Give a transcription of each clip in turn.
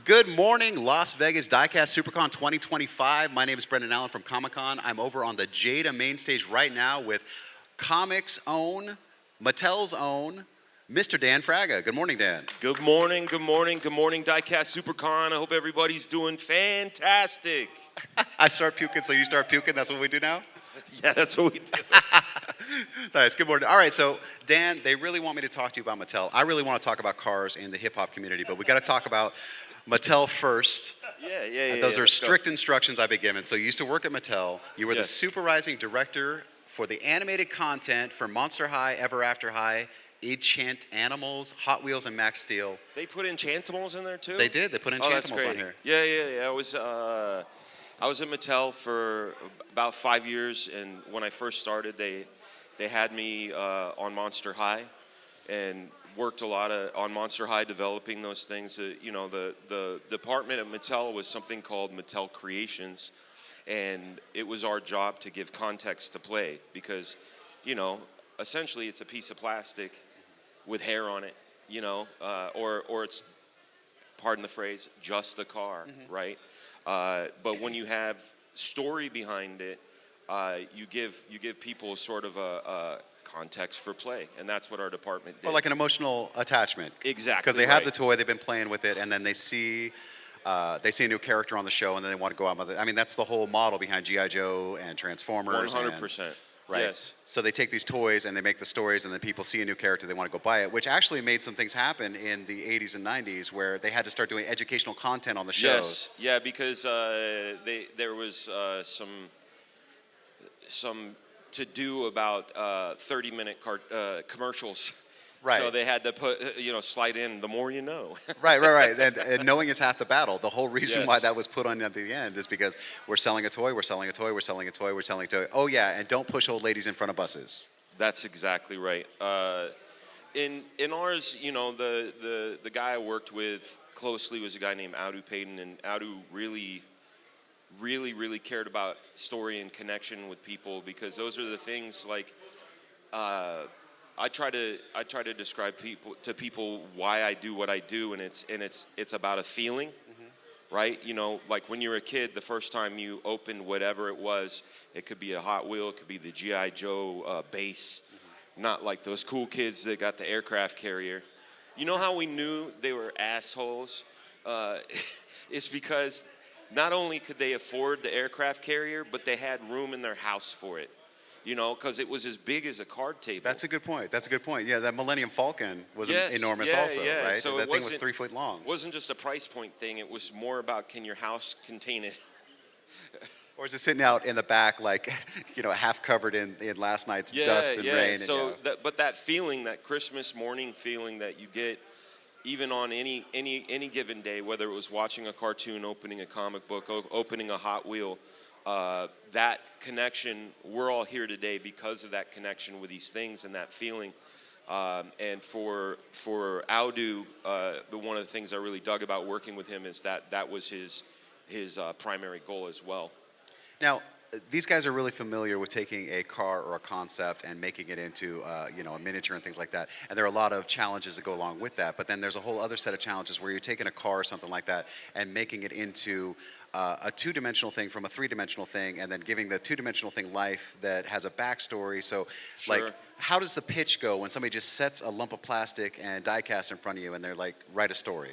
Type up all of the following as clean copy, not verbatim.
Good morning, Las Vegas Diecast SuperCon 2025. My name is Brendan Allen from Comic-Con. I'm over on the Jada main stage right now with Comics' own, Mattel's own, Mr. Dan Fragga. Good morning, Dan. Good morning, good morning, good morning, Diecast SuperCon. I hope everybody's doing fantastic. I start puking, so you start puking. That's what we do now? Yeah, that's what we do. Nice. Good morning. All right, so Dan, they really want me to talk to you about Mattel. I really want to talk about cars and the hip-hop community, but we got to talk about Mattel first. Yeah. Those are strict instructions I've been given. So you used to work at Mattel. You were the Yes. supervising director for the animated content for Monster High, Ever After High, Enchant Animals, Hot Wheels, and Max Steel. They put Enchantimals in there too? They did. They put Oh, that's Enchantimals great. on here. Yeah. I was at Mattel for about 5 years, and when I first started, they had me on Monster High, and worked a lot on Monster High developing those things. The department at Mattel was something called Mattel Creations, and it was our job to give context to play because, essentially it's a piece of plastic with hair on it, or it's, pardon the phrase, just a car, right? But when you have story behind it, you give people sort of a context for play, and that's what our department did. Or like an emotional attachment. Exactly. Because they have the toy, they've been playing with it, and then they see a new character on the show, and then they want to go out with it. I mean, that's the whole model behind G.I. Joe and Transformers. 100%. Right. Yes. So they take these toys and they make the stories, and then people see a new character, they want to go buy it, which actually made some things happen in the 80s and 90s where they had to start doing educational content on the shows. Yes. Yeah, because there was some to do about 30-minute commercials. Right. So they had to put, slide in, the more you know. Right. And knowing is half the battle. The whole reason why that was put on at the end is because we're selling a toy, we're selling a toy, we're selling a toy, we're selling a toy. Oh, yeah, and don't push old ladies in front of buses. That's exactly right. In ours, the guy I worked with closely was a guy named Audu Payton, and Audu really cared about story and connection with people, because those are the things like I try to describe to people why I do what I do, and it's about a feeling, right? Like when you're a kid, the first time you opened whatever it was, it could be a Hot Wheel, it could be the G.I. Joe base, not like those cool kids that got the aircraft carrier. You know how we knew they were assholes? It's because not only could they afford the aircraft carrier, but they had room in their house for it. Because it was as big as a card table. That's a good point. Yeah, that Millennium Falcon was enormous also, right? So that thing was 3 foot long. It wasn't just a price point thing. It was more about, can your house contain it? Or is it sitting out in the back like, half covered in last night's dust and rain? So, but that feeling, that Christmas morning feeling that you get, even on any given day, whether it was watching a cartoon, opening a comic book, opening a Hot Wheel, that connection, we're all here today because of that connection with these things and that feeling. And for Audu, one of the things I really dug about working with him is that was his primary goal as well. Now, these guys are really familiar with taking a car or a concept and making it into a miniature and things like that. And there are a lot of challenges that go along with that. But then there's a whole other set of challenges where you're taking a car or something like that and making it into a two-dimensional thing from a three-dimensional thing, and then giving the two-dimensional thing life that has a backstory. So, Sure. how does the pitch go when somebody just sets a lump of plastic and die cast in front of you and they're like, write a story?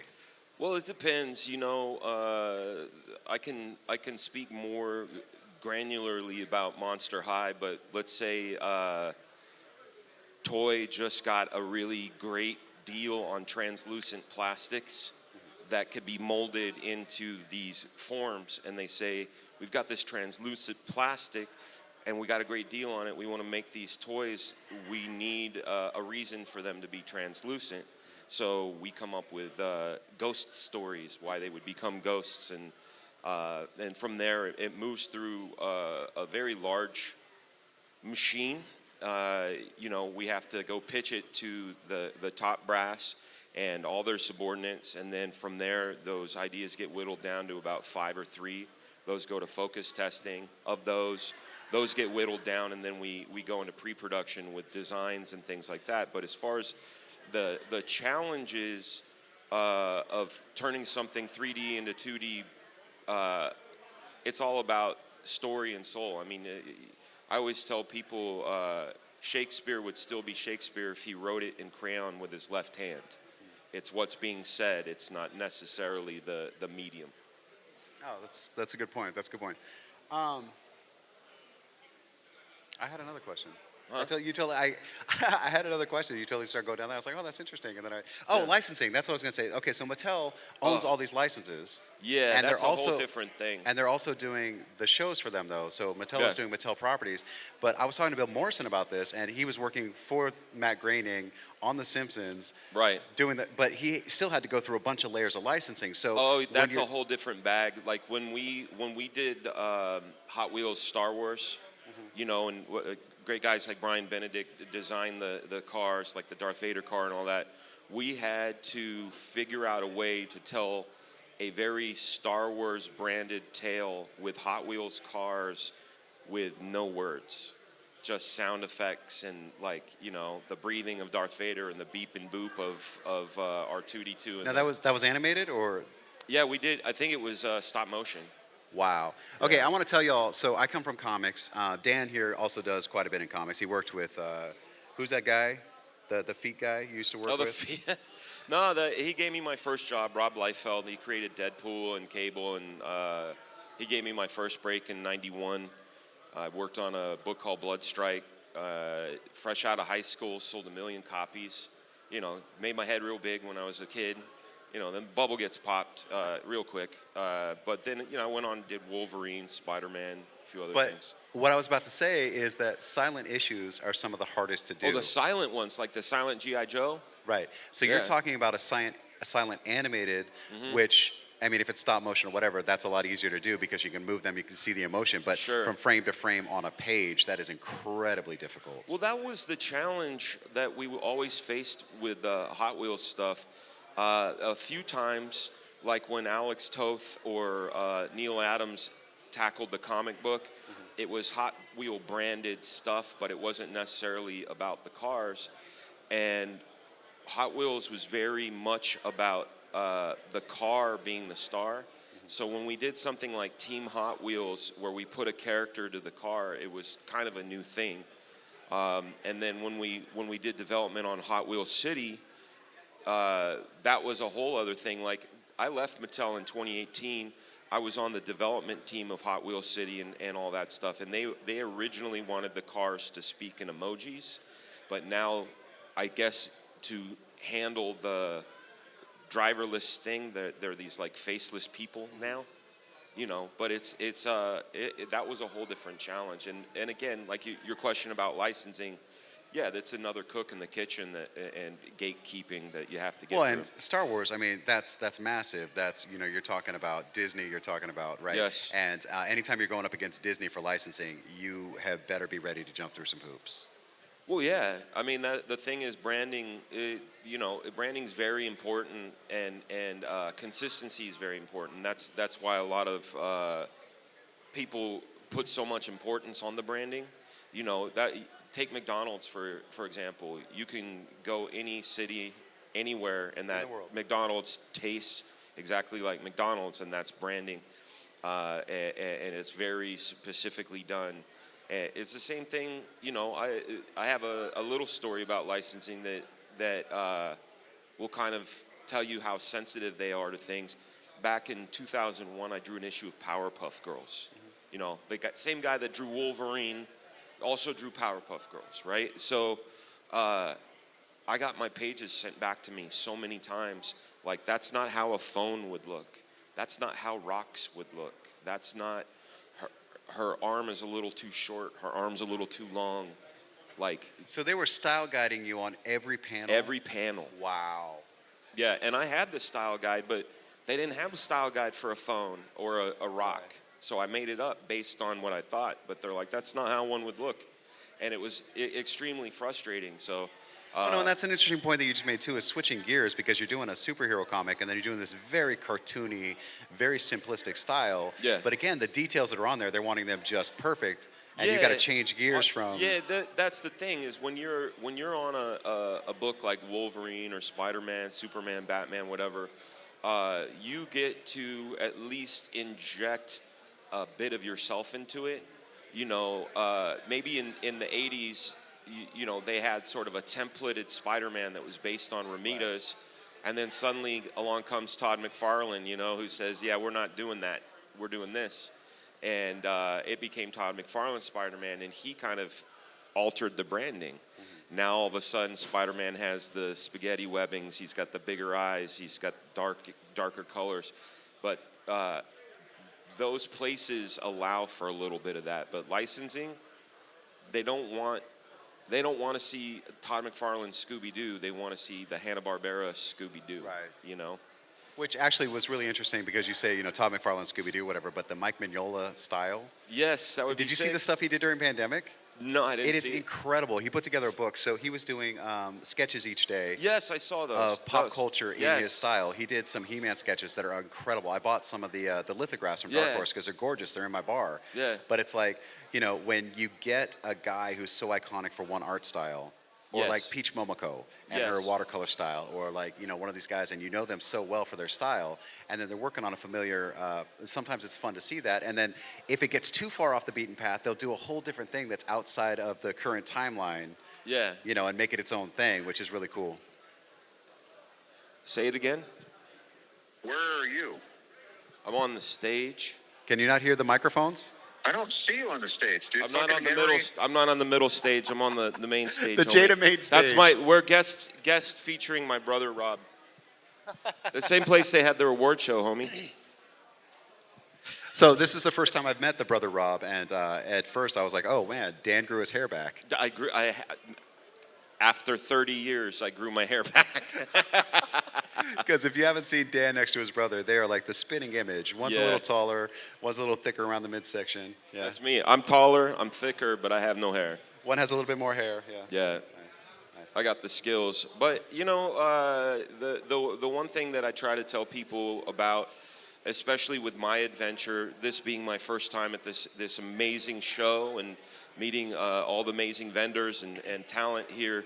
Well, it depends. I can speak more granularly about Monster High, but let's say Toy just got a really great deal on translucent plastics that could be molded into these forms, and they say, we've got this translucent plastic and we got a great deal on it, we want to make these toys, we need a reason for them to be translucent. So we come up with ghost stories, why they would become ghosts, and from there it moves through a very large machine. We have to go pitch it to the top brass and all their subordinates, and then from there those ideas get whittled down to about 5 or 3. Those go to focus testing. Of those get whittled down, and then we go into pre-production with designs and things like that. But as far as the challenges of turning something 3D into 2D. It's all about story and soul. I mean, I always tell people Shakespeare would still be Shakespeare if he wrote it in crayon with his left hand. It's what's being said. It's not necessarily the medium. Oh, that's a good point. That's a good point. Um, I had another question. Huh? I had another question. You totally started going down there. I was like, oh, that's interesting. And then Yeah. licensing. That's what I was going to say. Okay, so Mattel owns Oh. all these licenses. Yeah, And that's they're a also whole different thing. And they're also doing the shows for them, though. So Mattel Yeah. is doing Mattel properties. But I was talking to Bill Morrison about this, and he was working for Matt Groening on The Simpsons, Right. doing that. But he still had to go through a bunch of layers of licensing. So Oh, when that's a you're- whole different bag. Like when we did Hot Wheels Star Wars, you know, and great guys like Brian Benedict designed the cars, like the Darth Vader car and all that. We had to figure out a way to tell a very Star Wars branded tale with Hot Wheels cars with no words, just sound effects and, like, you know, the breathing of Darth Vader and the beep and boop of R2D2. And Now that was animated, or yeah, we did. I think it was stop motion. wow. Okay, Yeah. I want to tell y'all. So I come from comics. Dan here also does quite a bit in comics. He worked with who's that guy? The feet guy you used to work Oh, with. no, he gave me my first job. Rob Liefeld. He created Deadpool and Cable, and he gave me my first break in '91. I worked on a book called Blood Strike. Fresh out of high school, sold 1 million copies. You know, made my head real big when I was a kid. You know, then bubble gets popped real quick. But then, you know, I went on and did Wolverine, Spider-Man, a few other But things. what I was about to say is that silent issues are some of the hardest to do. Oh, the silent ones, like the silent G.I. Joe? Right. So Yeah. you're talking about a silent animated, which, I mean, if it's stop motion or whatever, that's a lot easier to do because you can move them, you can see the emotion. But Sure. from frame to frame on a page, that is incredibly difficult. Well, that was the challenge that we always faced with the Hot Wheels stuff. A few times, like when Alex Toth or Neil Adams tackled the comic book, it was Hot Wheel branded stuff, but it wasn't necessarily about the cars. And Hot Wheels was very much about the car being the star. So when we did something like Team Hot Wheels, where we put a character to the car, it was kind of a new thing. And then when we did development on Hot Wheels City, that was a whole other thing. Like, I left Mattel in 2018. I was on the development team of Hot Wheels City and all that stuff. And they originally wanted the cars to speak in emojis, but now, I guess, to handle the driverless thing, they're these like faceless people now, you know. But that was a whole different challenge. And again, like your question about licensing, yeah, that's another cook in the kitchen and gatekeeping that you have to get Well, through. and Star Wars, I mean, that's massive. That's, you know, you're talking about Disney, you're talking about, right? Yes. And anytime you're going up against Disney for licensing, you have better be ready to jump through some hoops. Well, yeah. I mean, the thing is, branding. Branding's very important, and consistency is very important. That's why a lot of people put so much importance on the branding. You know, that take McDonald's for example. You can go any city, anywhere, and that the world. McDonald's tastes exactly like McDonald's, and that's branding, and it's very specifically done. It's the same thing, you know. I have a little story about licensing that will kind of tell you how sensitive they are to things. Back in 2001, I drew an issue of Powerpuff Girls. You know, same guy that drew Wolverine also drew Powerpuff Girls, right? So I got my pages sent back to me so many times. Like, that's not how a phone would look. That's not how rocks would look. That's not... Her arm is a little too short. Her arm's a little too long. Like, So they were style guiding you on every panel? every panel. Wow. Yeah, and I had the style guide, but they didn't have a style guide for a phone or a rock. Right. So I made it up based on what I thought. But they're like, that's not how one would look. And it was extremely frustrating. So... Oh, no, and that's an interesting point that you just made too, is switching gears, because you're doing a superhero comic and then you're doing this very cartoony, very simplistic style. Yeah. But again, the details that are on there, they're wanting them just perfect. and you got to change gears from. Yeah, that's the thing is when you're on a book like Wolverine or Spider-Man, Superman, Batman, whatever, you get to at least inject a bit of yourself into it. You know, maybe in the 80s, you know, they had sort of a templated Spider-Man that was based on Romita's, and then suddenly along comes Todd McFarlane, you know, who says, yeah, we're not doing that, we're doing this. And it became Todd McFarlane's Spider-Man, and he kind of altered the branding. Mm-hmm. Now all of a sudden, Spider-Man has the spaghetti webbings, he's got the bigger eyes, he's got darker colors. But those places allow for a little bit of that. But licensing, they don't want to see Todd McFarlane's Scooby-Doo. They want to see the Hanna-Barbera Scooby-Doo. Right. You know? Which actually was really interesting because you say, you know, Todd McFarlane, Scooby-Doo, whatever, but the Mike Mignola style. Yes, that would be Did you sick. see the stuff he did during pandemic? No, I didn't It is see incredible. He put together a book. So he was doing sketches each day. Yes, I saw those. Of pop culture in Yes. his style. He did some He-Man sketches that are incredible. I bought some of the lithographs from Dark Yeah. Horse because they're gorgeous. They're in my bar. Yeah. But it's like, you know, when you get a guy who's so iconic for one art style, or Yes. like Peach Momoko and her Yes. watercolor style, or like, you know, one of these guys, and you know them so well for their style, and then they're working on a familiar, sometimes it's fun to see that, and then if it gets too far off the beaten path, they'll do a whole different thing that's outside of the current timeline, Yeah. you know, and make it its own thing, which is really cool. Say it again. Where are you? I'm on the stage. Can you not hear the microphones? I don't see you on the stage, dude. I'm not Fucking on the Henry. middle. I'm not on the middle stage. I'm on the main stage. The homie. Jada main That's stage. we're guest featuring my brother Rob. The same place they had their award show, homie. So this is the first time I've met the brother Rob, and at first I was like, oh man, Dan grew his hair back. After 30 years, I grew my hair back. Because if you haven't seen Dan next to his brother, they are like the spitting image. One's a Yeah. little taller, one's a little thicker around the midsection. Yeah. That's me. I'm taller. I'm thicker, but I have no hair. One has a little bit more hair. Yeah. Yeah. Nice. I got the skills. But you know, the one thing that I try to tell people about, especially with my adventure, this being my first time at this amazing show and meeting all the amazing vendors and talent here,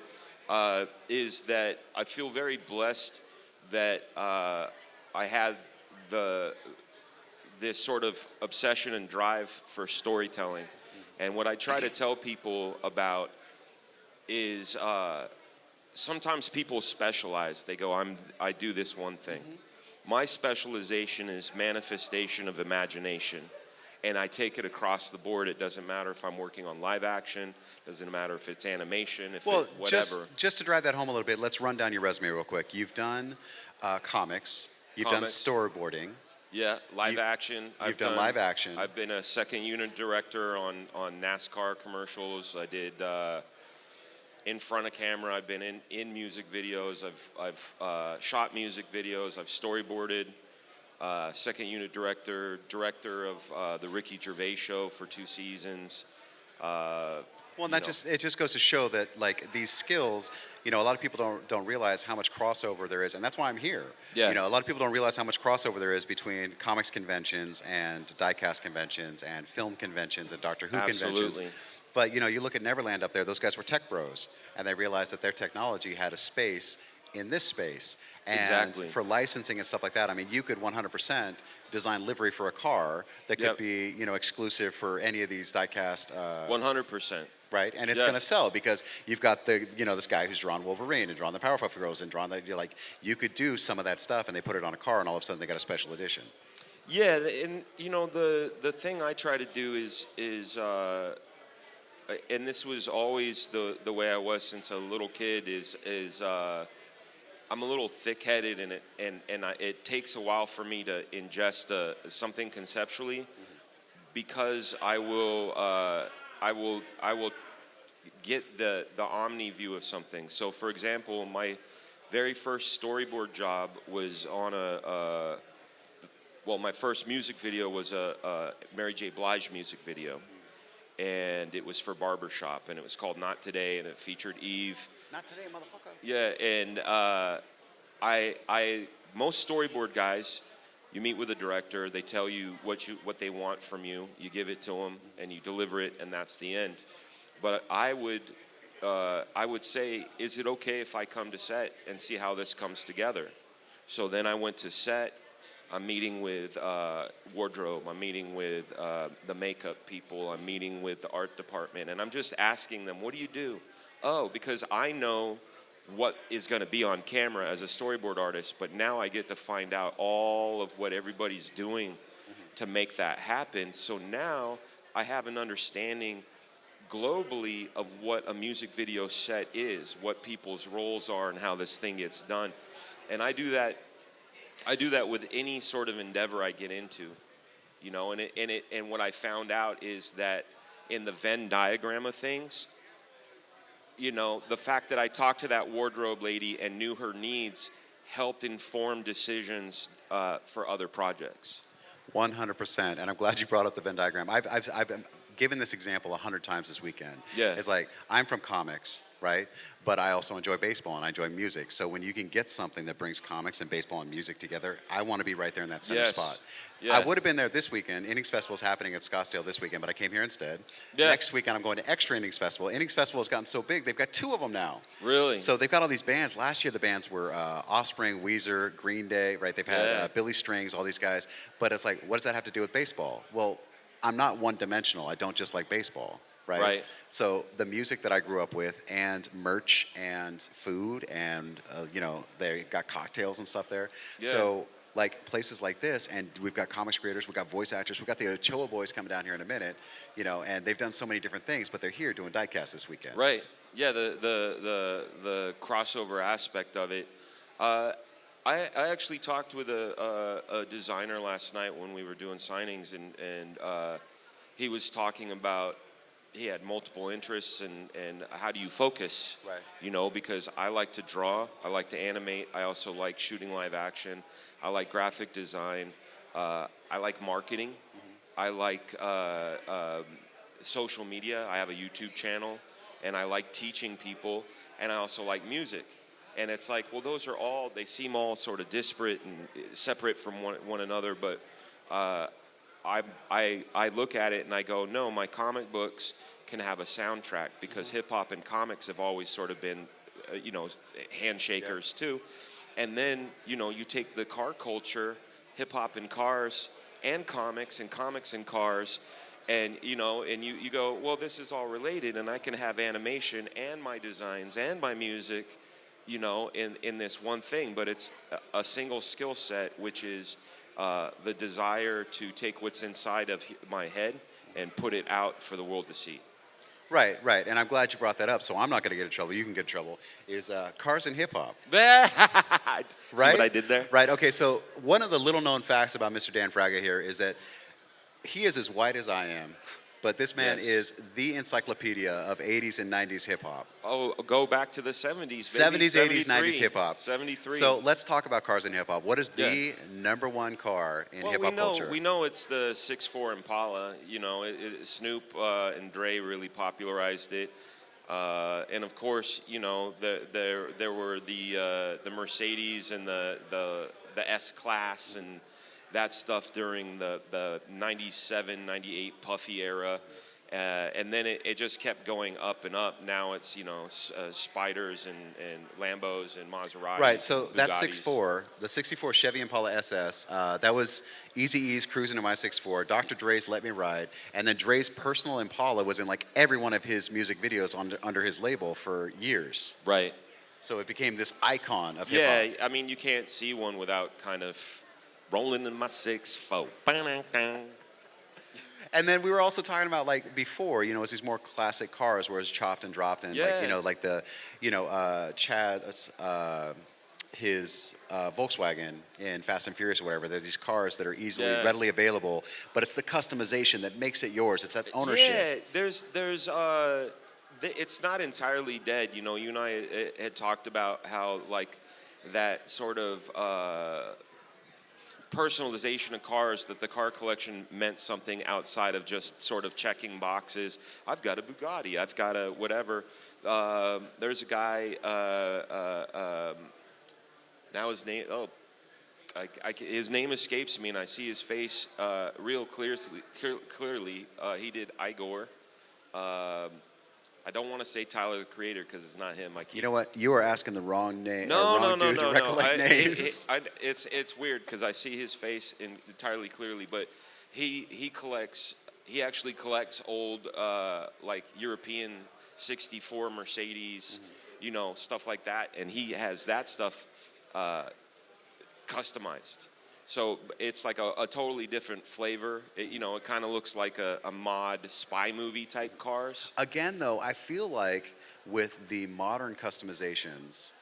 is that I feel very blessed that I had this sort of obsession and drive for storytelling. And what I try to tell people about is sometimes people specialize. They go, I do this one thing. Mm-hmm. My specialization is manifestation of imagination. And I take it across the board. It doesn't matter if I'm working on live action. Doesn't matter if it's animation, whatever. Just to drive that home a little bit, let's run down your resume real quick. You've done comics. You've done storyboarding. Yeah, live action. You've done live action. I've been a second unit director on NASCAR commercials. I did in front of camera. I've been in music videos. I've shot music videos. I've storyboarded. Second unit director of the Ricky Gervais show for 2 seasons. Well, and it just goes to show that like these skills, you know, a lot of people don't realize how much crossover there is, and that's why I'm here. Yeah. You know, a lot of people don't realize how much crossover there is between comics conventions and diecast conventions and film conventions and Doctor Who conventions. Absolutely. But you know, you look at Neverland up there; those guys were tech bros, and they realized that their technology had a space in this space. And Exactly. for licensing and stuff like that, I mean, you could 100% design livery for a car that could Yep. be, you know, exclusive for any of these diecast. 100%. Right, and it's Yeah. going to sell because you've got this guy who's drawn Wolverine and drawn the Powerpuff Girls and drawn that. You're like, you could do some of that stuff, and they put it on a car, and all of a sudden they got a special edition. Yeah, and you know the thing I try to do is and this was always the way I was since a little kid is I'm a little thick-headed and it takes a while for me to ingest something conceptually because I will get the omni view of something. So for example, my very first storyboard job was on my first music video was a Mary J. Blige music video. And it was for Barbershop, and it was called Not Today, and it featured Eve. Not today, motherfucker. Yeah, and most storyboard guys, You meet with a director. They tell you what they want from you. You give it to them, and you deliver it, and that's the end. But I would say, is it okay if I come to set and see how this comes together? So then I went to set. I'm meeting with wardrobe. I'm meeting with the makeup people. I'm meeting with the art department, and I'm just asking them, what do you do? Oh, because I know what is going to be on camera as a storyboard artist, but now I get to find out all of what everybody's doing to make that happen. So now I have an understanding globally of what a music video set is, what people's roles are, and how this thing gets done. And I do that with any sort of endeavor I get into, you know. And what I found out is that in the Venn diagram of things, you know, the fact that I talked to that wardrobe lady and knew her needs helped inform decisions for other projects. 100%. And I'm glad you brought up the Venn diagram. I've been given this example 100 times this weekend. Yeah. It's like, I'm from comics, right? But I also enjoy baseball and I enjoy music. So when you can get something that brings comics and baseball and music together, I want to be right there in that center Yes. spot. Yeah. I would have been there this weekend. Innings Festival is happening at Scottsdale this weekend, but I came here instead. Yeah. Next weekend, I'm going to Extra Innings Festival. Innings Festival has gotten so big, they've got 2 of them now. Really? So they've got all these bands. Last year, the bands were Offspring, Weezer, Green Day, right? They've had Yeah. Billy Strings, all these guys. But it's like, what does that have to do with baseball? Well, I'm not one-dimensional. I don't just like baseball, right? Right. So the music that I grew up with, and merch, and food, and you know, they got cocktails and stuff there. Yeah. So like places like this, and we've got comics creators, we've got voice actors, we've got the Ochoa boys coming down here in a minute, you know, and they've done so many different things, but they're here doing diecast this weekend. Right. Yeah. The crossover aspect of it. I actually talked with a designer last night when we were doing signings, and he was talking about he had multiple interests, and how do you focus? Right. You know, because I like to draw, I like to animate, I also like shooting live action, I like graphic design, I like marketing, I like social media. I have a YouTube channel, and I like teaching people, and I also like music. And it's like, well, those are all, they seem all sort of disparate and separate from one another, but I look at it and I go, no, my comic books can have a soundtrack, because hip hop and comics have always sort of been, you know, handshakers too. And then, you know, you take the car culture, hip hop and cars, and comics and cars, and you know, and you go, well, this is all related, and I can have animation and my designs and my music, you know, in this one thing, but it's a single skill set, which is the desire to take what's inside of my head and put it out for the world to see. Right, right. And I'm glad you brought that up, so I'm not going to get in trouble. You can get in trouble. Is cars and hip hop. Right? See Right? what I did there? Right, okay, so one of the little known facts about Mr. Dan Fragga here is that he is as white as I am, but this man Yes. is the encyclopedia of 80s and 90s hip hop. Oh, go back to the 70s. 70s, 80s, 90s hip hop. 73. So let's talk about cars and hip hop. What is the number one car in hip hop culture? We know it's the 6'4" Impala. You know, Snoop and Dre really popularized it. And of course, you know, there were the Mercedes and the S-Class and that stuff during the 97, 98 Puffy era. And then it just kept going up and up. Now it's, you know, Spiders and Lambos and Maseratis. Right, so and that Bugattis. 6'4", the 64 Chevy Impala SS, that was Eazy-E's Cruising in My 6'4", Dr. Dre's Let Me Ride, and then Dre's personal Impala was in like every one of his music videos under his label for years. Right. So it became this icon of hip hop. Yeah, I mean, you can't see one without kind of rolling in my 6'4". And then we were also talking about like before, you know, it's these more classic cars where it's chopped and dropped, and like, you know, like the, you know, Chad, his Volkswagen in Fast and Furious or whatever. They're these cars that are easily, readily available, but it's the customization that makes it yours. It's that ownership. Yeah, it's not entirely dead. You know, you and I had talked about how like that sort of personalization of cars, that the car collection meant something outside of just sort of checking boxes. I've got a Bugatti. I've got a whatever. There's a guy. Now his name. Oh, his name escapes me, and I see his face real clearly. He did Igor. I don't want to say Tyler the Creator because it's not him. You know what? You are asking the wrong name. No, wrong dude to recollect names. It's weird because I see his face entirely clearly, but he collects. He actually collects old like European '64 Mercedes, stuff like that, and he has that stuff customized. So it's like a totally different flavor. It kind of looks like a mod spy movie type cars. Again, though, I feel like with the modern customizations,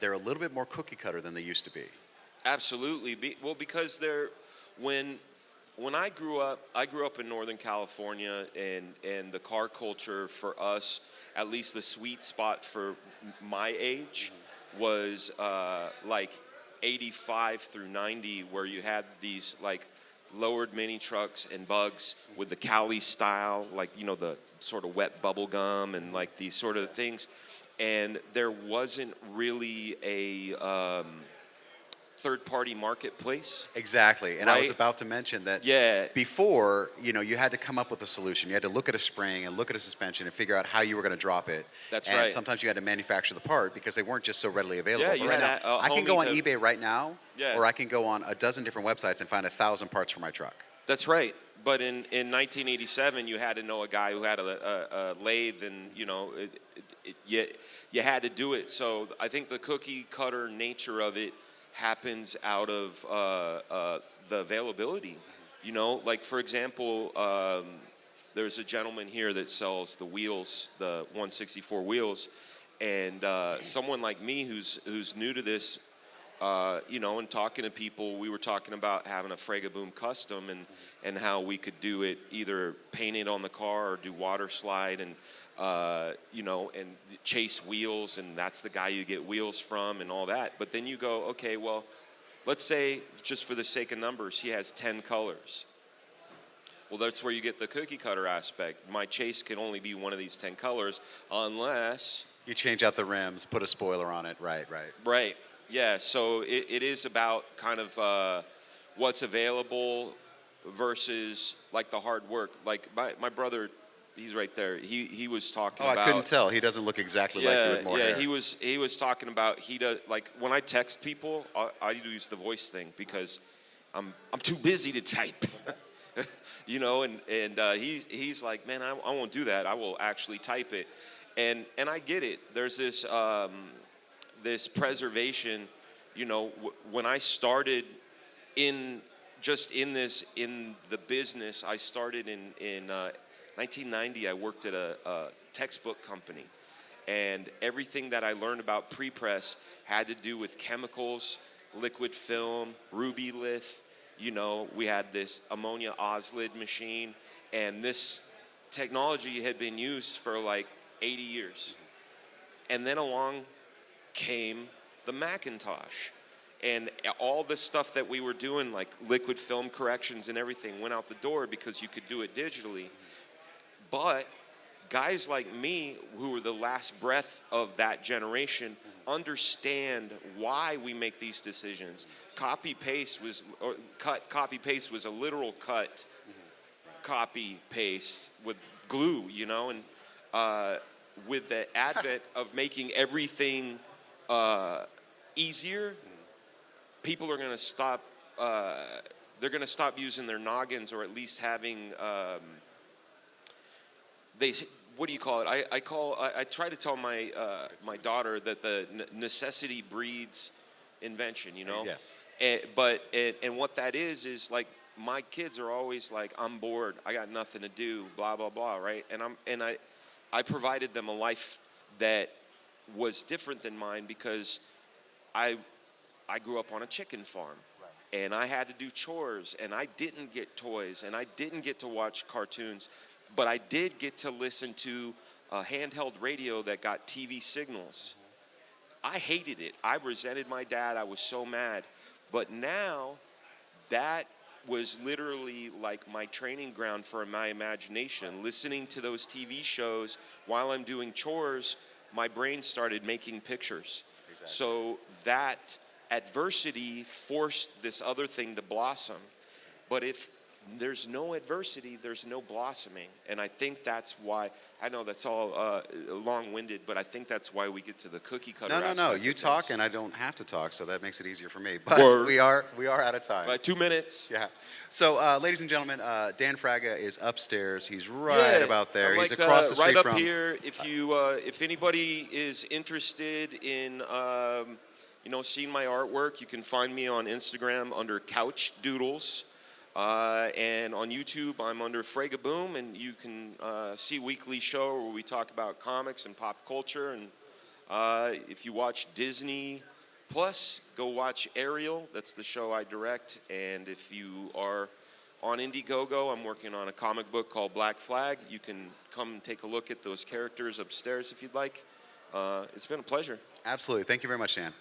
they're a little bit more cookie cutter than they used to be. Absolutely. Because when I grew up in Northern California, and the car culture for us, at least the sweet spot for my age, was like 85 through 90, where you had these like lowered mini trucks and bugs with the Cali style, like the sort of wet bubble gum and like these sort of things, and there wasn't really a third-party marketplace. Exactly, and right? I was about to mention that. Yeah. Before, you had to come up with a solution. You had to look at a spring and look at a suspension and figure out how you were going to drop it. That's and right. Sometimes you had to manufacture the part because they weren't just so readily available. Yeah, But you right had now, a I can go on homie eBay right now, Yeah. or I can go on a dozen different websites and find 1,000 parts for my truck. That's right. But in 1987, you had to know a guy who had a lathe, and you had to do it. So I think the cookie cutter nature of it happens out of the availability. Like for example, there's a gentleman here that sells the wheels, the 164 wheels, and someone like me who's new to this, and talking to people, we were talking about having a Fragga Boom custom, and how we could do it, either paint it on the car or do water slide, and and chase wheels, and that's the guy you get wheels from and all that. But then you go, okay, well, let's say, just for the sake of numbers, he has 10 colors. Well, that's where you get the cookie cutter aspect. My chase can only be one of these 10 colors unless... You change out the rims, put a spoiler on it. Right. Right. Yeah, so it is about kind of what's available versus like the hard work. Like my brother, he's right there. He was talking about. I couldn't tell. He doesn't look exactly like you with more hair. He was talking about, he does, like when I text people, I use the voice thing because I'm too busy to type. And he's like, man, I won't do that. I will actually type it, and I get it. There's this this preservation. When I started in the business, I started in 1990. I worked at a textbook company, and everything that I learned about pre-press had to do with chemicals, liquid film, ruby lith. We had this ammonia Oslid machine, and this technology had been used for like 80 years. And then along came the Macintosh, and all the stuff that we were doing, like liquid film corrections and everything, went out the door because you could do it digitally. But guys like me, who were the last breath of that generation, understand why we make these decisions. Copy paste was a literal cut, copy paste with glue, and with the advent of making everything easier, people are going to stop. They're going to stop using their noggins, or at least having. What do you call it? I try to tell my my daughter that the necessity breeds invention. Yes. And what that is like, my kids are always like, I'm bored, I got nothing to do, blah blah blah, right? And I provided them a life that was different than mine because I grew up on a chicken farm. Right. And I had to do chores, and I didn't get toys, and I didn't get to watch cartoons, but I did get to listen to a handheld radio that got TV signals. I hated it. I resented my dad. I was so mad. But now, that was literally like my training ground for my imagination. Listening to those TV shows while I'm doing chores, my brain started making pictures. Exactly. So that adversity forced this other thing to blossom. But if there's no adversity, there's no blossoming. And I think that's why, I know that's all long-winded, but I think that's why we get to the cookie cutter No, no, no. aspect You of talk, things. and I don't have to talk, so that makes it easier for me. But Word. we are out of time. 2 minutes. Yeah. So, ladies and gentlemen, Dan Fragga is upstairs. He's right about there. I'm He's like, across the street right up from. here. If anybody is interested in seeing my artwork, you can find me on Instagram under Couch Doodles, and on YouTube I'm under Fragga Boom, and you can see weekly show where we talk about comics and pop culture. And if you watch Disney Plus, go watch Ariel. That's the show I direct. And if you are on Indiegogo, I'm working on a comic book called Black Flag. You can come and take a look at those characters upstairs if you'd like. It's been a pleasure. Absolutely. Thank you very much, Dan.